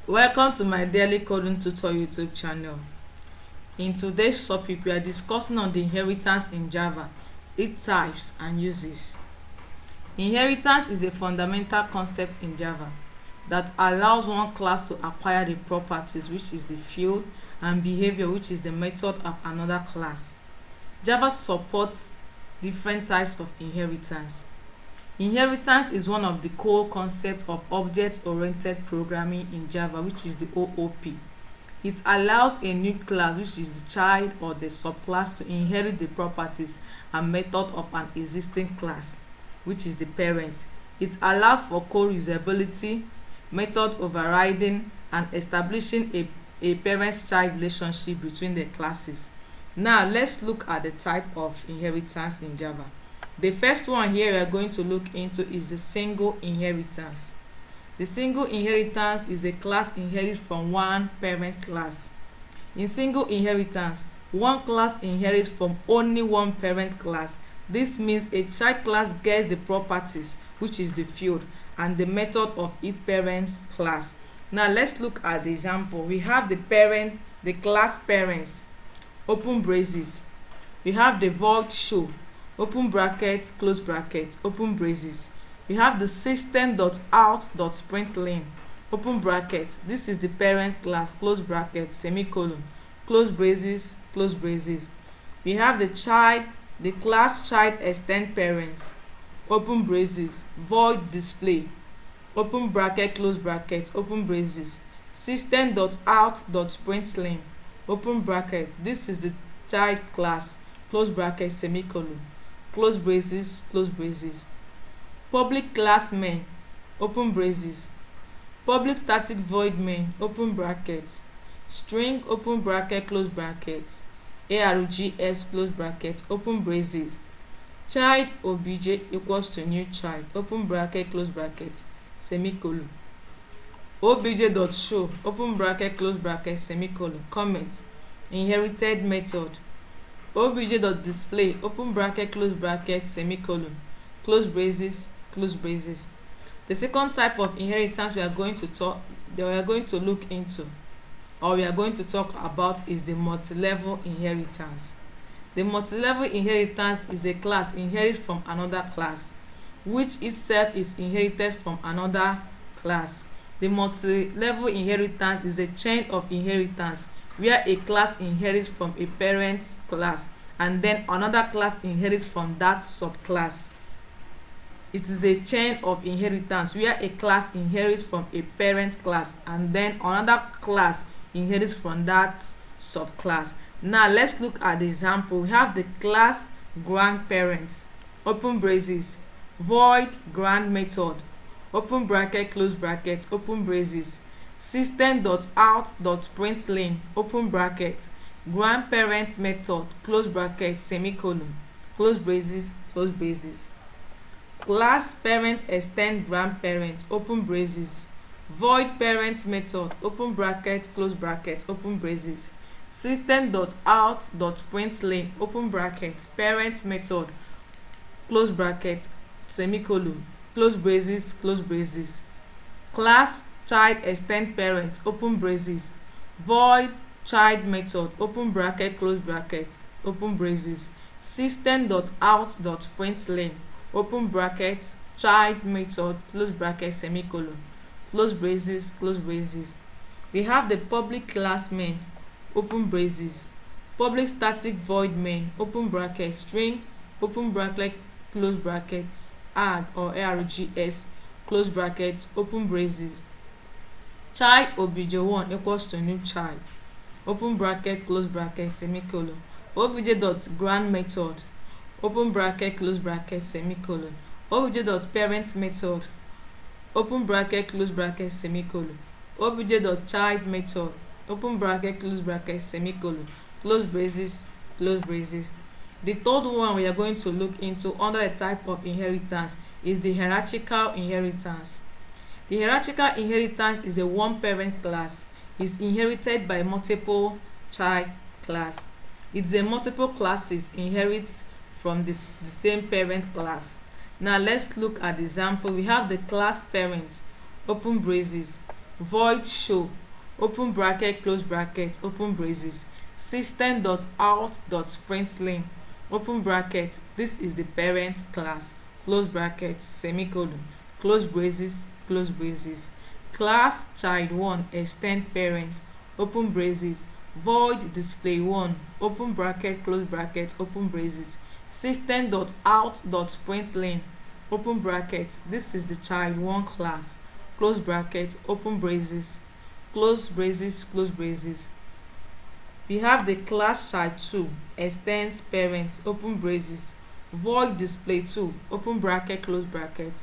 Welcome to my daily coding tutor YouTube channel. In today's topic, we are discussing on the inheritance in Java, its types and uses. Inheritance is a fundamental concept in Java that allows one class to acquire the properties, which is the field, and behavior, which is the method of another class. Java supports different types of inheritance. Inheritance is one of the core concepts of object-oriented programming in Java, which is the OOP. It allows a new class, which is the child or the subclass, to inherit the properties and method of an existing class, which is the parents. It allows for co-reusability, method overriding, and establishing a parent-child relationship between the classes. Now let's look at the type of inheritance in Java. The first one here we are going to look into is the single inheritance. The single inheritance is a class inherits from one parent class. In single inheritance, one class inherits from only one parent class. This means a child class gets the properties, which is the field, and the method of its parent's class. Now let's look at the example. We have the class parents, open braces. We have the void show, open bracket, close bracket, open braces. We have the system.out.println, open bracket. This is the parent class, close bracket, semicolon, close braces, close braces. We have the class child extend parents, open braces, void display, open bracket, close bracket, open braces. System.out.println, open bracket. This is the child class, close bracket, semicolon, close braces, close braces. Public class main, open braces. Public static void main, open bracket. String, open bracket, close bracket. Args, close bracket, open braces. Child obj equals to new child, open bracket, close bracket, semicolon. Obj.show, open bracket, close bracket, semicolon. Comment, inherited method. Obj.display, open bracket, close bracket, semicolon, close braces, close braces. The second type of inheritance we are going to look into, or we are going to talk about, is the multi-level inheritance. The multi-level inheritance is a class inherits from another class, which itself is inherited from another class. The multi-level inheritance is a chain of inheritance where a class inherits from a parent class and then another class inherits from that subclass. It is a chain of inheritance where a class inherits from a parent class and then another class inherits from that subclass. Now let's look at the example. We have the class grandparents, open braces, void grand method, open bracket, close bracket, open braces. System.out.println, open bracket, grandparent method, close bracket, semicolon, close braces, close braces. Class parent extend grandparent, open braces, void parent method, open bracket, close bracket, open braces. System.out.println, open bracket, parent method, close bracket, semicolon, close braces, close braces. Class child extend parent, open braces, void child method, open bracket, close bracket, open braces. System.out.println, open bracket, child method, close bracket, semicolon, close braces, close braces. We have the public class main, open braces, public static void main, open bracket, string, open bracket, close brackets, add or args, close bracket, open braces. Child obj1 equals to new child, open bracket, close bracket, semicolon. Obj.grand method, open bracket, close bracket, semicolon. Obj.parent method, open bracket, close bracket, semicolon. Obj.child method, open bracket, close bracket, semicolon, close braces, close braces. The third one we are going to look into under a type of inheritance is the hierarchical inheritance. The hierarchical inheritance is a one parent class. It's inherited by multiple child class. It's a multiple classes inherits from the same parent class. Now let's look at the example. We have the class parents, open braces, void show, open bracket, close bracket, open braces, system.out.println, open bracket, this is the parent class, close bracket, semicolon, close braces, close braces, class child1 extend parents, open braces, void display1, open bracket, close bracket, open braces, system.out.println, open bracket, this is the child1 class, close bracket, open braces, close braces, close braces. We have the class child2 extends parent, open braces, void display2, open bracket, close bracket,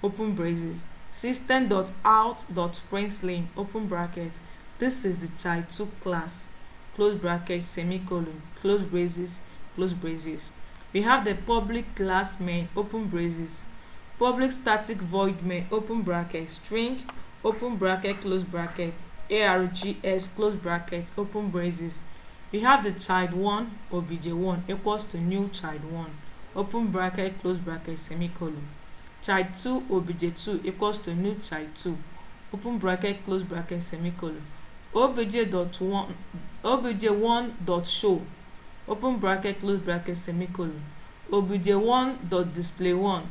open braces, system.out.println, open bracket, this is the child2 class, close bracket, semicolon, close braces, close braces. We have the public class main, open braces, public static void main, open bracket, string, open bracket, close bracket, args, close bracket, open braces. We have the child1 obj1 equals to new child1, open bracket, close bracket, semicolon, child2 obj2 equals to new child2, open bracket, close bracket, semicolon, obj1.show, open bracket, close bracket, semicolon, obj1.display1,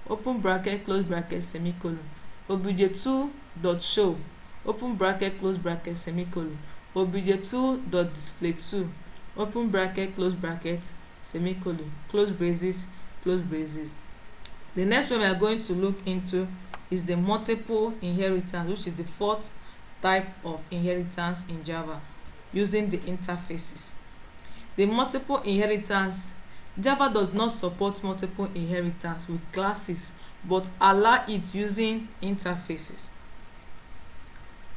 open bracket, close bracket, semicolon, obj2.show, open bracket, close bracket, semicolon, obj2.display2, open bracket, close bracket, semicolon, close braces, close braces. The next one we are going to look into is the multiple inheritance, which is the fourth type of inheritance in Java, using the interfaces. The multiple inheritance, Java does not support multiple inheritance with classes but allow it using interfaces.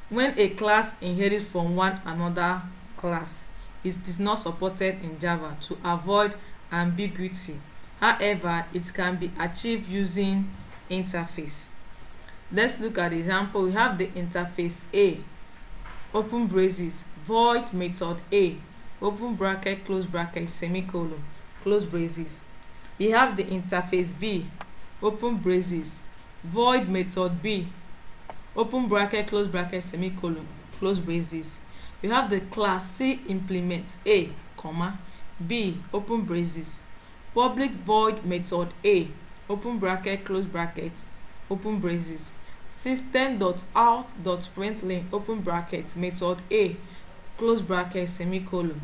When a class inherits from one another class, it is not supported in Java to avoid ambiguity. However, it can be achieved using interface. Let's look at the example. We have the interface A, open braces, void method A, open bracket, close bracket, semicolon, close braces. We have the interface B, open braces, void method B, open bracket, close bracket, semicolon, close braces. We have the class C implement A, comma, B, open braces, public void method A, open bracket, close bracket, open braces, system.out.println, open bracket, method A, close bracket, semicolon,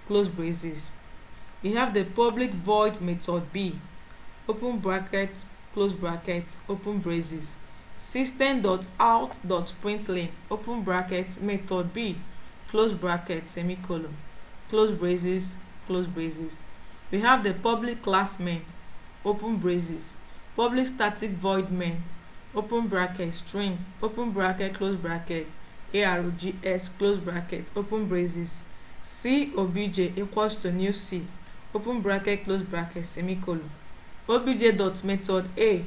close braces. We have the public void method B, open bracket, close bracket, open braces, system.out.println, open bracket, method B, close bracket, semicolon, close braces, close braces. We have the public class main, open braces, public static void main, open bracket, string, open bracket, close bracket, args, close bracket, open braces, C obj equals to new C, open bracket, close bracket, semicolon, obj.method A,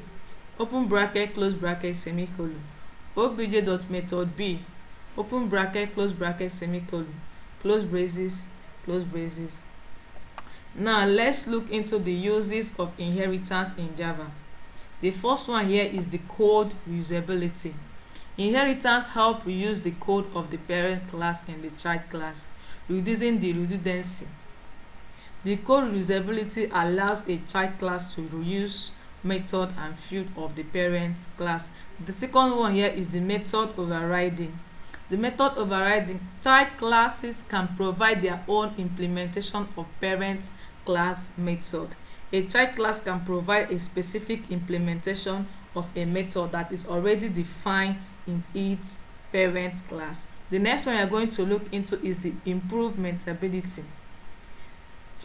open bracket, close bracket, semicolon, obj.method B, open bracket, close bracket, semicolon, close braces, close braces. Now let's look into the uses of inheritance in Java. The first one here is the code usability. Inheritance help reuse the code of the parent class and the child class, reducing the redundancy. The code reusability allows a child class to reuse method and field of the parent class. The second one here is the method overriding. The method overriding, child classes can provide their own implementation of parent class method. A child class can provide a specific implementation of a method that is already defined in its parent class. The next one we are going to look into is the improved maintainability.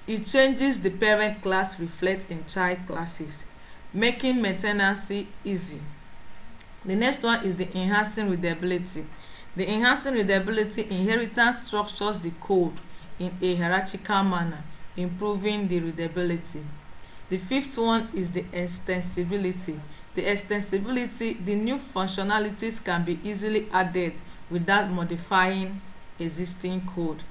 It changes the parent class reflect in child classes, making maintenance easy. The next one is the enhancing readability. The enhancing readability, inheritance structures the code in a hierarchical manner, improving the readability. The fifth one is the extensibility. The extensibility, the new functionalities can be easily added without modifying existing code.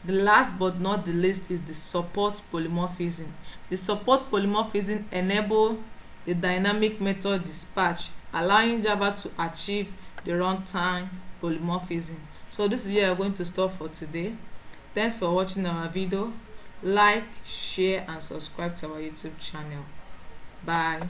The last but not the least is the support polymorphism. The support polymorphism enable the dynamic method dispatch, allowing Java to achieve the runtime polymorphism. So this is where we're going to stop for today. Thanks for watching our video. Like, share and subscribe to our YouTube channel. Bye.